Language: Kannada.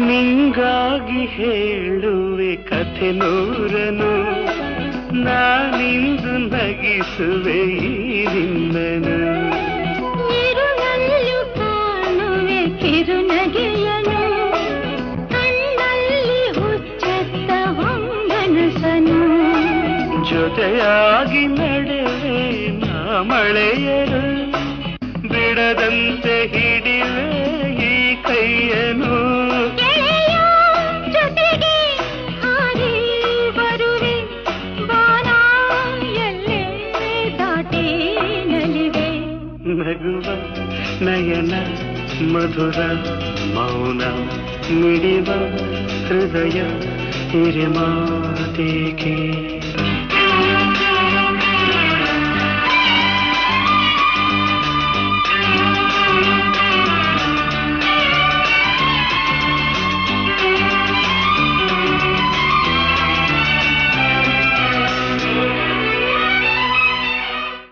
ನಿಂಗಾಗಿ ಹೇಳುವೆ ಕಥೆ ನೂರನು, ನಾನಿಂದು ನಗಿಸುವೆ ಈ ನಿನ್ನನು. ಇರುಳಲ್ಲೂ ಕಾಣುವೆ ಕಿರುನಗೆಯನು, ಕಣ್ಣಲ್ಲಿ ಹುಚ್ಚತ್ತ ಹೊಂಗನಸನು. ಜೊತೆಯಾಗಿ ನಡೆವೆ ನಾ ಮಳೆಯರು, ಬಿಡದಂತೆ ಹಿಡಿವೆ ಈ ಕೈಯನು. ಜೊತೆಗೆ ಹಾರಿ ಬರುವೆ, ಬಾನ ಎಲ್ಲೇ ದಾಟಿ ನಲಿವೆ. ನಗುವ ನಯನ ಮಧುರ ಮೌನ ಮಿಡಿವ ಹೃದಯ ಹಿರಿಮಾತೇಕೆ.